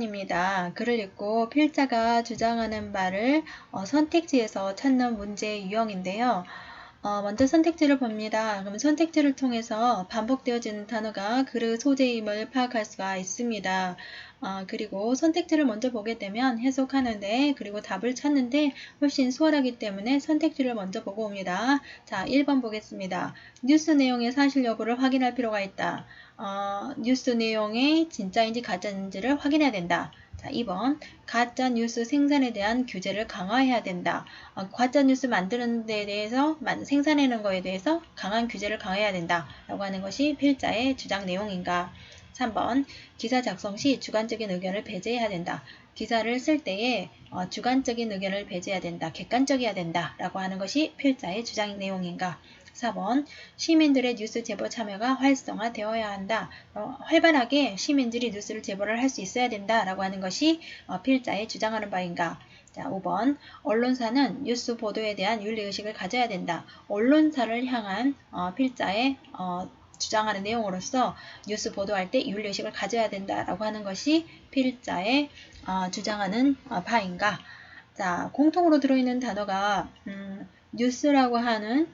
입니다. 글을 읽고 필자가 주장하는 바를 선택지에서 찾는 문제의 유형인데요. 먼저 선택지를 봅니다. 그럼 선택지를 통해서 반복되어지는 단어가 글의 소재임을 파악할 수가 있습니다. 그리고 선택지를 먼저 보게 되면 해석하는데 그리고 답을 찾는데 훨씬 수월하기 때문에 선택지를 먼저 보고 옵니다. 자, 1번 보겠습니다. 뉴스 내용의 사실 여부를 확인할 필요가 있다. 뉴스 내용이 진짜인지 가짜인지를 확인해야 된다. 자, 2번 가짜 뉴스 생산에 대한 규제를 강화해야 된다. 가짜 뉴스 만드는 데 대해서 생산하는 거에 대해서 강한 규제를 강화해야 된다. 라고 하는 것이 필자의 주장 내용인가. 3번 기사 작성 시 주관적인 의견을 배제해야 된다. 기사를 쓸 때에 주관적인 의견을 배제해야 된다. 객관적이어야 된다. 라고 하는 것이 필자의 주장 내용인가. 4번 시민들의 뉴스 제보 참여가 활성화되어야 한다. 활발하게 시민들이 뉴스를 제보를 할 수 있어야 된다. 라고 하는 것이 필자의 주장하는 바인가. 자, 5번 언론사는 뉴스 보도에 대한 윤리의식을 가져야 된다. 언론사를 향한 필자의 주장하는 내용으로서 뉴스 보도할 때 윤리의식을 가져야 된다라고 하는 것이 필자의 주장하는 바인가. 자, 공통으로 들어있는 단어가 뉴스라고 하는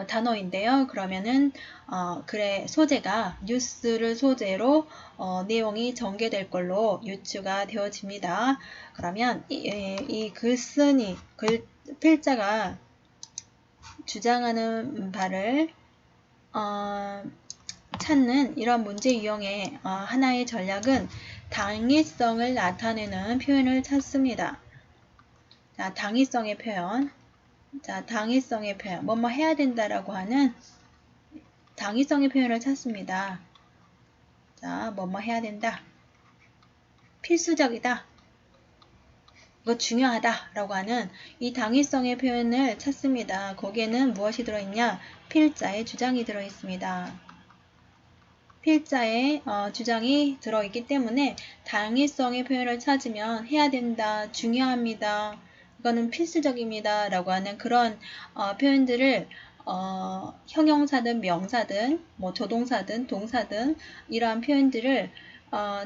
단어인데요. 그러면은 글의 소재가 뉴스를 소재로 내용이 전개될 걸로 유추가 되어집니다. 그러면 이 글쓴이 필자가 주장하는 바를 찾는 이런 문제 유형의 하나의 전략은 당위성을 나타내는 표현을 찾습니다. 자, 당위성의 표현. 자, 당위성의 표현. 뭐뭐 해야 된다라고 하는 당위성의 표현을 찾습니다. 자, 뭐뭐 해야 된다. 필수적이다. 이거 중요하다 라고 하는 이 당위성의 표현을 찾습니다. 거기에는 무엇이 들어있냐? 필자의 주장이 들어있습니다. 필자의 주장이 들어있기 때문에 당위성의 표현을 찾으면 해야 된다, 중요합니다, 이거는 필수적입니다 라고 하는 그런 표현들을 형용사든 명사든 뭐 조동사든 동사든 이러한 표현들을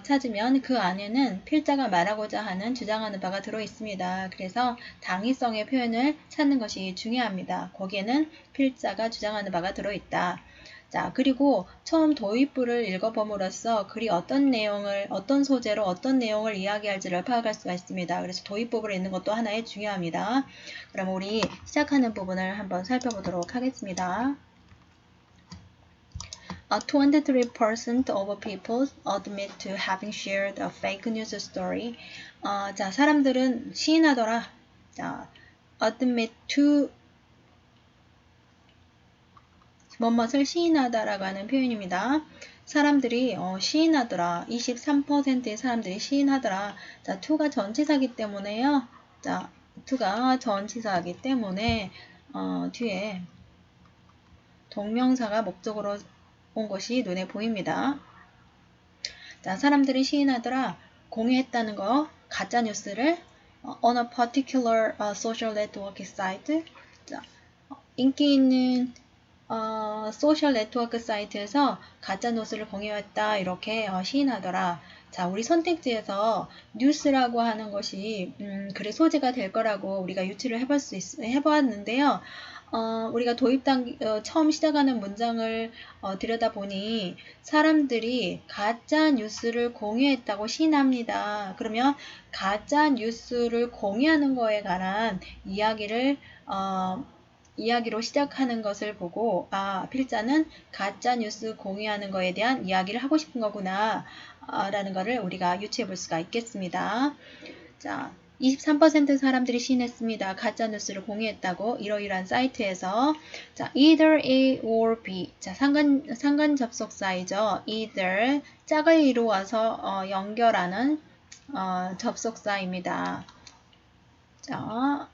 찾으면 그 안에는 필자가 말하고자 하는 주장하는 바가 들어있습니다. 그래서 당위성의 표현을 찾는 것이 중요합니다. 거기에는 필자가 주장하는 바가 들어있다. 자, 그리고 처음 도입부를 읽어봄으로써 글이 어떤 내용을, 어떤 소재로 어떤 내용을 이야기할지를 파악할 수가 있습니다. 그래서 도입부를 읽는 것도 하나의 중요합니다. 그럼 우리 시작하는 부분을 한번 살펴보도록 하겠습니다. 23% of people admit to having shared a fake news story. 자, 사람들은 시인하더라. 자, admit to 뭐뭇을 시인하다라고 하는 표현입니다. 사람들이 시인하더라. 23%의 사람들이 시인하더라. 자, to가 전치사기 때문에요. 자, to가 전치사기 때문에 뒤에 동명사가 목적으로 온 것이 눈에 보입니다. 자, 사람들이 시인하더라. 공유했다는 거, 가짜뉴스를 on a particular social network site. 자, 인기 있는 소셜 네트워크 사이트에서 가짜뉴스를 공유했다 이렇게 시인하더라. 자, 우리 선택지에서 뉴스라고 하는 것이 글의 소재가 될 거라고 우리가 유추를 해보았는데요. 우리가 처음 시작하는 문장을 들여다보니 사람들이 가짜 뉴스를 공유했다고 시인합니다. 그러면 가짜 뉴스를 공유하는 거에 관한 이야기로 시작하는 것을 보고 필자는 가짜 뉴스 공유하는 거에 대한 이야기를 하고 싶은 거구나 라는 것을 우리가 유추해 볼 수가 있겠습니다. 자, 23% 사람들이 시인했습니다. 가짜 뉴스를 공유했다고 이러이러한 사이트에서. 자, either A or B. 자, 상관 접속사이죠. either 짝을 이루어서 연결하는 접속사입니다. 자,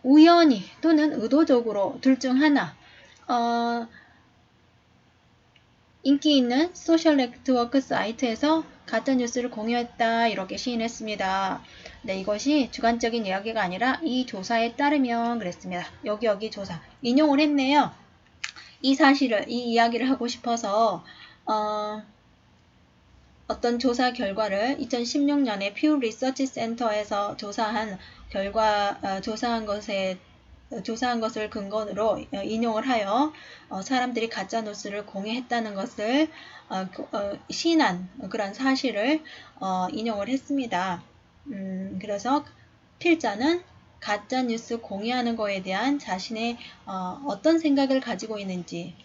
우연히 또는 의도적으로 둘 중 하나 인기 있는 소셜 네트워크 사이트에서 가짜뉴스를 공유했다 이렇게 시인했습니다. 네, 이것이 주관적인 이야기가 아니라 이 조사에 따르면 그랬습니다. 여기 조사 인용을 했네요. 이 사실을, 이 이야기를 하고 싶어서 어떤 조사 결과를 2016년에 퓨 리서치 센터에서 조사한 조사한 것을 근거로 인용을 하여 사람들이 가짜 뉴스를 공유했다는 것을 시인한 그런 사실을 인용을 했습니다. 그래서 필자는 가짜 뉴스 공유하는 거에 대한 자신의 어떤 생각을 가지고 있는지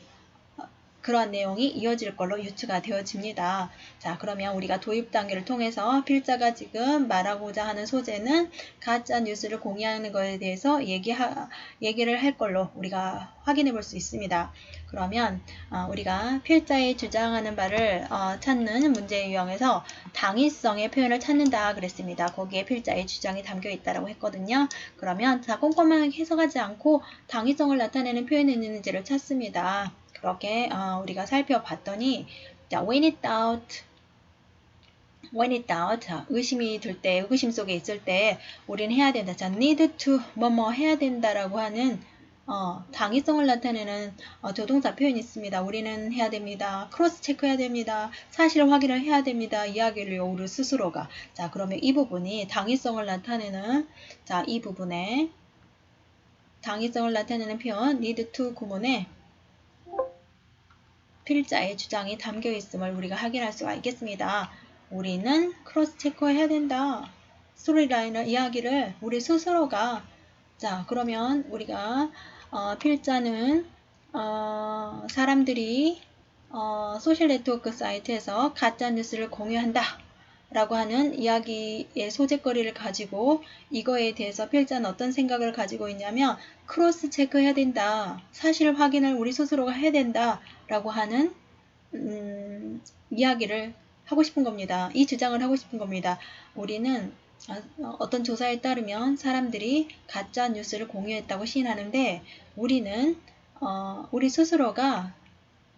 그러한 내용이 이어질 걸로 유추가 되어집니다. 자, 그러면 우리가 도입 단계를 통해서 필자가 지금 말하고자 하는 소재는 가짜 뉴스를 공유하는 것에 대해서 얘기를 할 걸로 우리가 확인해 볼 수 있습니다. 그러면 우리가 필자의 주장하는 바를 찾는 문제 유형에서 당위성의 표현을 찾는다 그랬습니다. 거기에 필자의 주장이 담겨 있다고 했거든요. 그러면 자, 꼼꼼하게 해석하지 않고 당위성을 나타내는 표현이 있는지를 찾습니다. 그렇게 우리가 살펴봤더니 자, when in doubt, 자, 의심이 들 때, 의구심 속에 있을 때 우리는 해야 된다. 자, need to 뭐뭐 해야 된다라고 하는 당위성을 나타내는 조동사 표현이 있습니다. 우리는 해야 됩니다. 크로스 체크해야 됩니다. 사실 확인을 해야 됩니다. 이야기를 우리 스스로가. 자, 그러면 이 부분이 당위성을 나타내는 자, 이 부분에 당위성을 나타내는 표현 need to 구문에 필자의 주장이 담겨 있음을 우리가 확인할 수가 있겠습니다. 우리는 크로스 체크해야 된다. 스토리라인을 이야기를 우리 스스로가 자 그러면 우리가 필자는 사람들이 소셜 네트워크 사이트에서 가짜 뉴스를 공유한다 라고 하는 이야기의 소재거리를 가지고 이거에 대해서 필자는 어떤 생각을 가지고 있냐면 크로스 체크해야 된다. 사실 확인을 우리 스스로가 해야 된다 라고 하는 이야기를 하고 싶은 겁니다. 이 주장을 하고 싶은 겁니다. 우리는 어떤 조사에 따르면 사람들이 가짜 뉴스를 공유했다고 시인하는데 우리는 우리 스스로가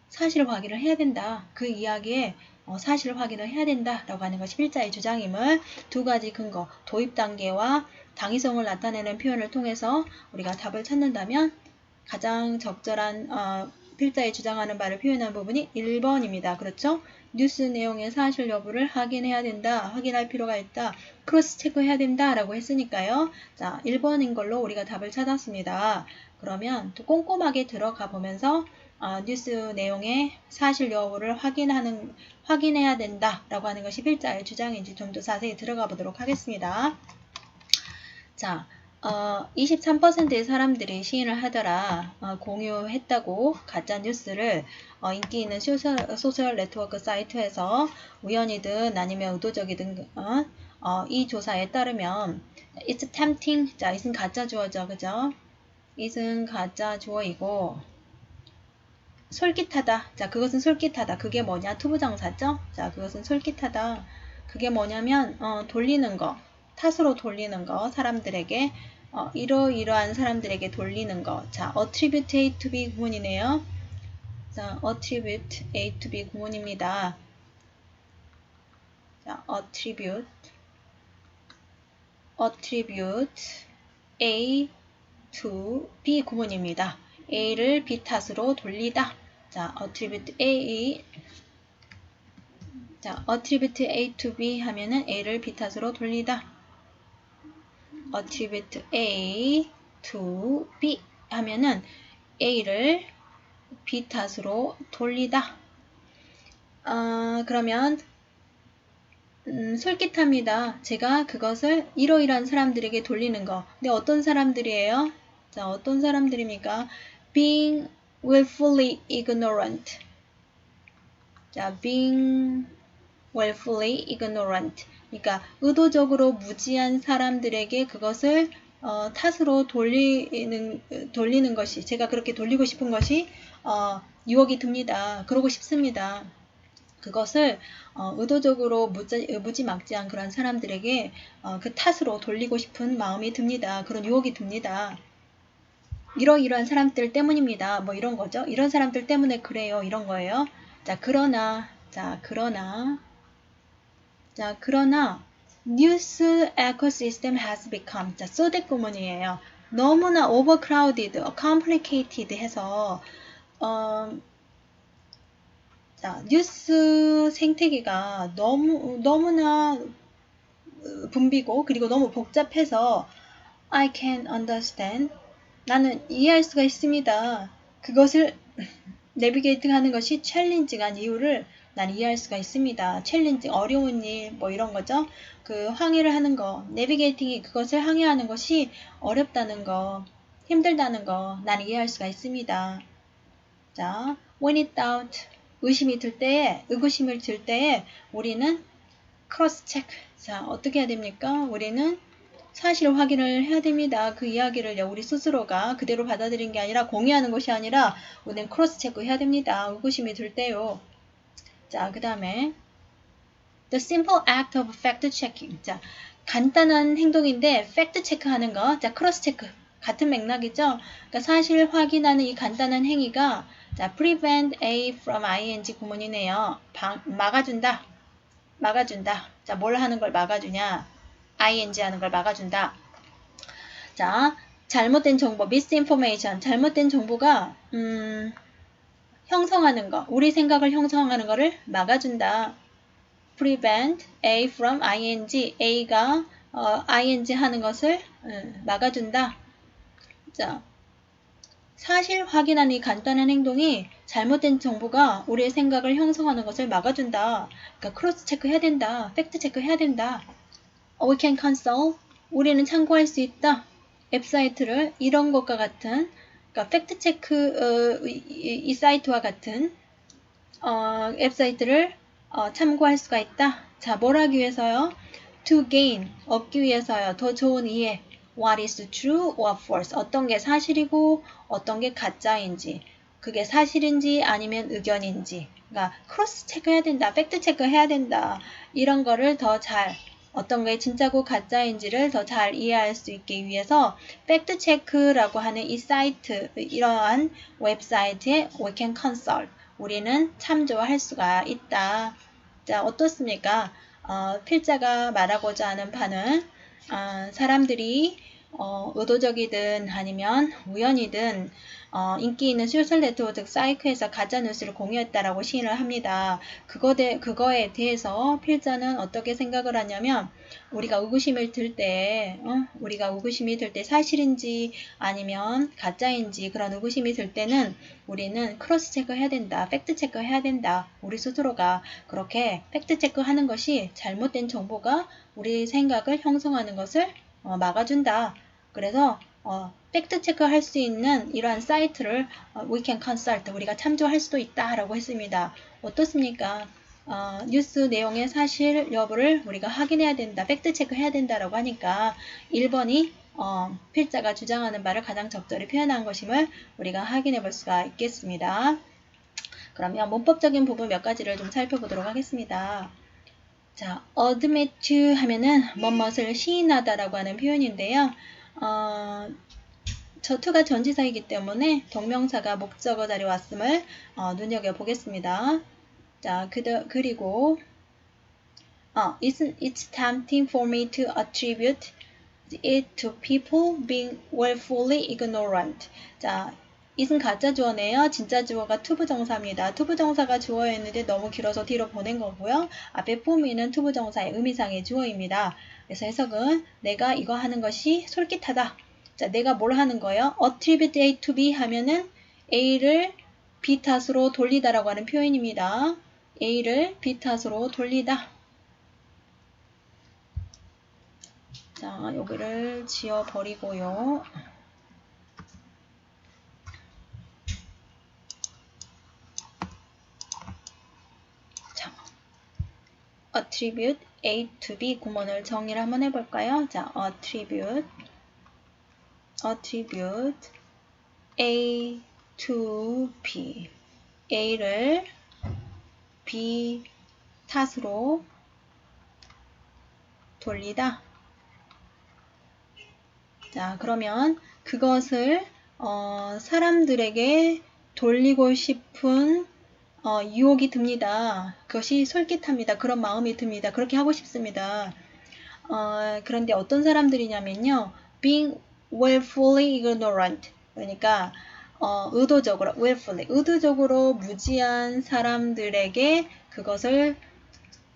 사실 확인을 해야 된다. 그 이야기에 사실 확인을 해야 된다라고 하는 것이 필자의 주장임을 두 가지 근거, 도입 단계와 당위성을 나타내는 표현을 통해서 우리가 답을 찾는다면 가장 적절한 필자의 주장하는 바를 표현한 부분이 1번입니다. 그렇죠? 뉴스 내용의 사실 여부를 확인해야 된다. 확인할 필요가 있다. 크로스 체크해야 된다. 라고 했으니까요. 자, 1번인 걸로 우리가 답을 찾았습니다. 그러면 또 꼼꼼하게 들어가 보면서 뉴스 내용의 사실 여부를 확인해야 된다. 라고 하는 것이 필자의 주장인지 좀 더 자세히 들어가 보도록 하겠습니다. 자, 23%의 사람들이 시인을 하더라 공유했다고 가짜 뉴스를 인기 있는 소셜 네트워크 사이트에서 우연이든 아니면 의도적이든 이 조사에 따르면 it's tempting 자 it은 가짜 주어죠 그죠? it은 가짜 주어이고 솔깃하다 자 그것은 솔깃하다 그게 뭐냐 투부정사죠? 자 그것은 솔깃하다 그게 뭐냐면 돌리는 거 탓으로 돌리는 거 사람들에게 이러이러한 사람들에게 돌리는 거. 자, attribute A to B 구문이네요. 자, attribute A to B 구문입니다. 자, attribute A to B 구문입니다. A를 B 탓으로 돌리다. 자, attribute A to B 하면은 A를 B 탓으로 돌리다. attribute A to B 하면은 A를 B 탓으로 돌리다. 그러면 솔깃합니다. 제가 그것을 이러이러한 사람들에게 돌리는 거. 근데 어떤 사람들이에요? 자, 어떤 사람들입니까? Being willfully ignorant. 자, being willfully ignorant. 그러니까 의도적으로 무지한 사람들에게 그것을 탓으로 돌리는 것이 제가 그렇게 돌리고 싶은 것이 유혹이 듭니다. 그러고 싶습니다. 그것을 의도적으로 무지막지한 그런 사람들에게 그 탓으로 돌리고 싶은 마음이 듭니다. 그런 유혹이 듭니다. 이러이러한 사람들 때문입니다. 뭐 이런 거죠. 이런 사람들 때문에 그래요. 이런 거예요. 자, 그러나 뉴스 에코시스템 has become 자, so that 구문이에요. 너무나 overcrowded, complicated 해서 자, 뉴스 생태계가 너무나 붐비고 그리고 너무 복잡해서 I can understand. 나는 이해할 수가 있습니다. 그것을 내비게이팅 하는 것이 챌린징한 이유를 난 이해할 수가 있습니다. 챌린징, 어려운 일, 뭐 이런 거죠. 그 항해를 하는 거, 내비게이팅이 그것을 항해하는 것이 어렵다는 거, 힘들다는 거, 난 이해할 수가 있습니다. 자, when in doubt, 의심이 들 때에, 의구심을 들 때에 우리는 cross check. 자, 어떻게 해야 됩니까? 우리는 사실 확인을 해야 됩니다. 그 이야기를 우리 스스로가 그대로 받아들인 게 아니라 공유하는 것이 아니라 우리는 크로스 체크 해야 됩니다. 의구심이 들 때요. 자, 그 다음에 the simple act of fact checking. 자, 간단한 행동인데 팩트 체크하는 거. 자, 크로스 체크 같은 맥락이죠. 그러니까 사실 확인하는 이 간단한 행위가 자, prevent A from ing 구문이네요. 막아준다. 자, 뭘 하는 걸 막아주냐? ing 하는 걸 막아준다. 자, 잘못된 정보, misinformation. 잘못된 정보가 형성하는 거, 우리 생각을 형성하는 거를 막아준다. prevent A from ing. A가 ing 하는 것을 막아준다. 자, 사실 확인하는 이 간단한 행동이 잘못된 정보가 우리의 생각을 형성하는 것을 막아준다. 그러니까 크로스 체크 해야 된다. 팩트 체크 해야 된다. We can consult. 우리는 참고할 수 있다. 웹사이트를 이런 것과 같은 그러니까 팩트 체크 이 사이트와 같은 웹사이트를 참고할 수가 있다. 자, 뭘 하기 위해서요? To gain, 얻기 위해서요. 더 좋은 이해. What is true or false? 어떤 게 사실이고 어떤 게 가짜인지. 그게 사실인지 아니면 의견인지. 그러니까 크로스 체크해야 된다. 팩트 체크해야 된다. 이런 거를 더 잘 어떤 게 진짜고 가짜인지를 더 잘 이해할 수 있기 위해서 팩트 체크라고 하는 이 사이트, 이러한 웹사이트에 we can consult. 우리는 참조할 수가 있다. 자, 어떻습니까? 필자가 말하고자 하는 바는 사람들이 의도적이든 아니면 우연이든 인기 있는 소셜 네트워크 사이트에서 가짜뉴스를 공유했다라고 시인을 합니다. 그거에 대해서 필자는 어떻게 생각을 하냐면 우리가 의구심이 들 때 사실인지 아니면 가짜인지 그런 의구심이 들 때는 우리는 크로스 체크 해야 된다. 팩트 체크 해야 된다. 우리 스스로가 그렇게 팩트 체크 하는 것이 잘못된 정보가 우리 생각을 형성하는 것을 막아준다. 그래서 팩트 체크 할 수 있는 이러한 사이트를 we can consult, 우리가 참조할 수도 있다 라고 했습니다. 어떻습니까? 뉴스 내용의 사실 여부를 우리가 확인해야 된다, 팩트 체크 해야 된다라고 하니까 1번이 필자가 주장하는 바를 가장 적절히 표현한 것임을 우리가 확인해 볼 수가 있겠습니다. 그러면 문법적인 부분 몇 가지를 좀 살펴보도록 하겠습니다. 자, admit to 하면은 뭐뭇을 시인하다라고 하는 표현인데요. 저 to가 전치사이기 때문에 동명사가 목적어 자리에 왔음을 눈여겨보겠습니다. 자, 그리고 it's tempting for me to attribute it to people being willfully ignorant. 자, it은 가짜 주어네요. 진짜 주어가 투부정사입니다. 투부정사가 주어였는데 너무 길어서 뒤로 보낸 거고요. 앞에 forme는 투부정사의 의미상의 주어입니다. 그래서 해석은 내가 이거 하는 것이 솔깃하다. 자, 내가 뭘 하는 거예요? attribute A to B 하면은 A를 B 탓으로 돌리다라고 하는 표현입니다. A를 B 탓으로 돌리다. 자, 여기를 지워버리고요. 자, attribute A to B 구문을 정리를 한번 해볼까요? 자, attribute A to B. A를 B 탓으로 돌리다. 자, 그러면 그것을 사람들에게 돌리고 싶은 유혹이 듭니다. 그것이 솔깃합니다. 그런 마음이 듭니다. 그렇게 하고 싶습니다. 그런데 어떤 사람들이냐면요. being willfully ignorant. 그러니까 의도적으로, willfully, 의도적으로 무지한 사람들에게 그것을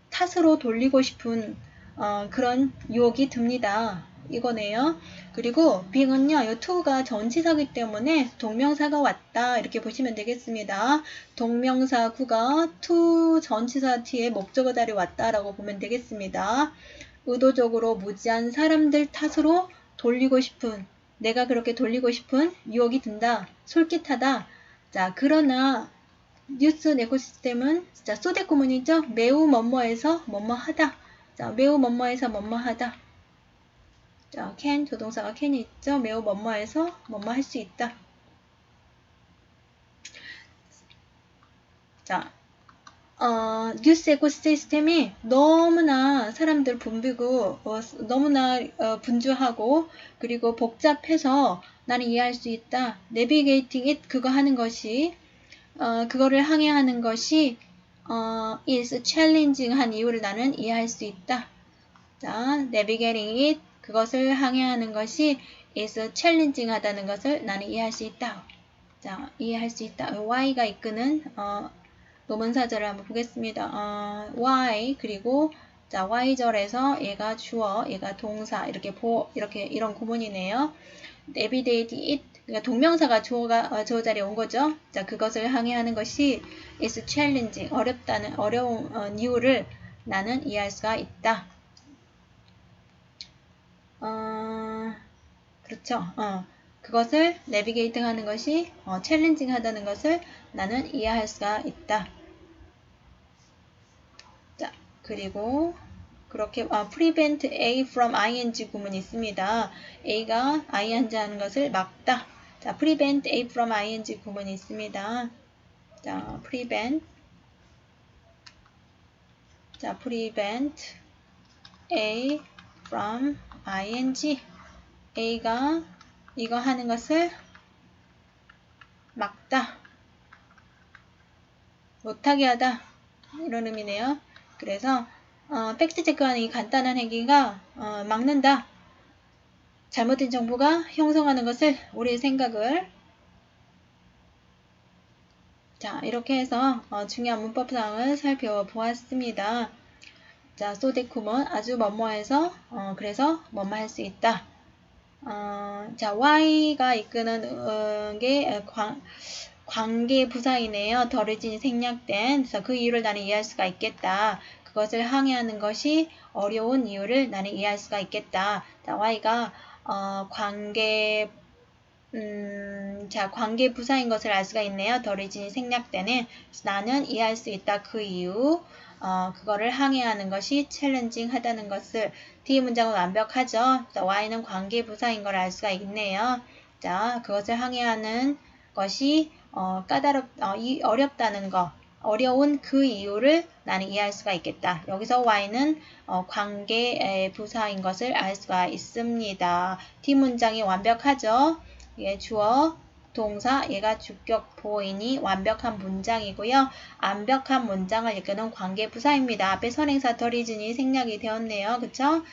탓으로 돌리고 싶은 그런 유혹이 듭니다. 이거네요. 그리고 being은요, 이 to가 전치사기 때문에 동명사가 왔다 이렇게 보시면 되겠습니다. 동명사 구가 to 전치사 뒤에 목적어 자리에 왔다라고 보면 되겠습니다. 의도적으로 무지한 사람들 탓으로 돌리고 싶은, 내가 그렇게 돌리고 싶은 유혹이 든다, 솔깃하다. 자, 그러나 뉴스 에코시스템은 자, 소대 구문이죠. 매우 뭐뭐해서 뭐뭐하다. 자, 매우 뭐뭐해서 뭐뭐하다. 자, can 조동사가 can이 있죠. 매우 뭐뭐해서 뭐뭐할 수 있다. 자, 뉴스 에코시스템이 너무나 사람들 붐비고 너무나 분주하고 그리고 복잡해서 나는 이해할 수 있다. 내비게이팅 잇 그거 하는 것이 그거를 항해하는 것이 is challenging 한 이유를 나는 이해할 수 있다. 자, navigating it 그것을 항해하는 것이 is challenging 하다는 것을 나는 이해할 수 있다. 자, 이해할 수 있다. why가 이끄는 노문사절을 한번 보겠습니다. why 그리고 자, y절에서 얘가 주어, 얘가 동사 이렇게 이런 구문이네요. navigate it 그러니까 동명사가 주어 자리에 온 거죠. 자, 그것을 항해하는 것이 is challenging, 어려운 이유를 나는 이해할 수가 있다. 그렇죠. 그것을 navigate 하는 것이 challenging 하다는 것을 나는 이해할 수가 있다. 자, 그리고 그렇게 prevent A from ing 구문이 있습니다. A가 ing 하는 것을 막다. 자, prevent A from ing 구문이 있습니다. 자, prevent A from ing A가 이거 하는 것을 막다. 못하게 하다. 이런 의미네요. 그래서 팩트 체크하는 이 간단한 행위가 막는다. 잘못된 정보가 형성하는 것을 우리의 생각을 자 이렇게 해서 중요한 문법사항을 살펴보았습니다. 자 소데쿠먼 아주 뭐뭐해서 그래서 뭐뭐 할 수 있다. 자 y가 이끄는 게 관계 부사이네요. 더리진이 생략된 그래서 그 이유를 나는 이해할 수가 있겠다. 그것을 항해하는 것이 어려운 이유를 나는 이해할 수가 있겠다. 자 y가 관계 부사인 것을 알 수가 있네요. 더리진이 생략되는 나는 이해할 수 있다. 그 이유 그거를 항해하는 것이 챌린징 하다는 것을 뒤 문장은 완벽하죠. 자, y는 관계 부사인 걸 알 수가 있네요. 자, 그것을 항해하는 것이 어렵다는 거 어려운 그 이유를 나는 이해할 수가 있겠다. 여기서 y는 관계 부사인 것을 알 수가 있습니다. 뒤 문장이 완벽하죠. 얘 주어, 동사, 얘가 주격, 보인이 완벽한 문장이고요. 완벽한 문장을 이끄는 관계부사입니다. 앞에 선행사 더리진이 생략이 되었네요. 그쵸?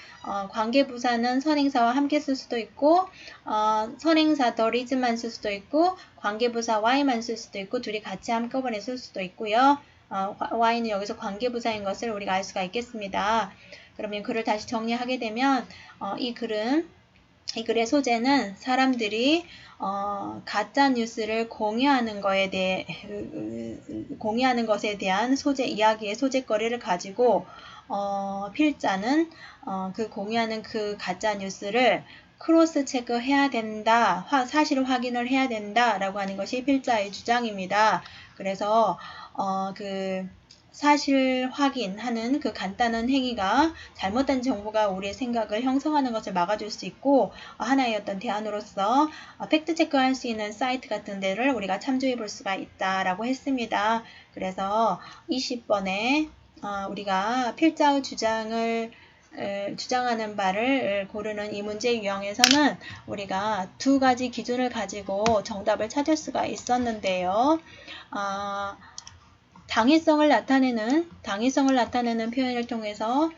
관계부사는 선행사와 함께 쓸 수도 있고 선행사 더리진만 쓸 수도 있고 관계부사 y만 쓸 수도 있고 둘이 같이 한꺼번에 쓸 수도 있고요. y는 여기서 관계부사인 것을 우리가 알 수가 있겠습니다. 그러면 글을 다시 정리하게 되면 이 글의 소재는 사람들이 가짜 뉴스를 공유하는 것에 대한 이야기의 소재거리를 가지고 필자는 그 공유하는 그 가짜 뉴스를 크로스 체크해야 된다, 사실 확인을 해야 된다라고 하는 것이 필자의 주장입니다. 그래서 사실 확인하는 그 간단한 행위가 잘못된 정보가 우리의 생각을 형성하는 것을 막아줄 수 있고 하나의 어떤 대안으로서 팩트 체크할 수 있는 사이트 같은 데를 우리가 참조해 볼 수가 있다라고 했습니다. 그래서 20번에 우리가 필자의 주장하는 바를 고르는 이 문제 유형에서는 우리가 두 가지 기준을 가지고 정답을 찾을 수가 있었는데요. 당위성을 나타내는 표현을 통해서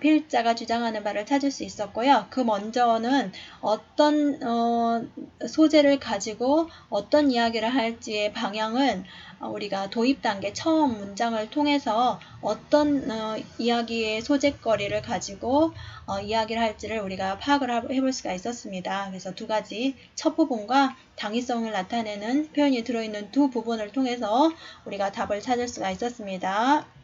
필자가 주장하는 바를 찾을 수 있었고요. 그 먼저는 어떤 소재를 가지고 어떤 이야기를 할지의 방향은 우리가 도입 단계 처음 문장을 통해서 어떤 이야기의 소재거리를 가지고 이야기를 할지를 우리가 파악을 해볼 수가 있었습니다. 그래서 두 가지 첫 부분과 당위성을 나타내는 표현이 들어있는 두 부분을 통해서 우리가 답을 찾을 수가 있었습니다.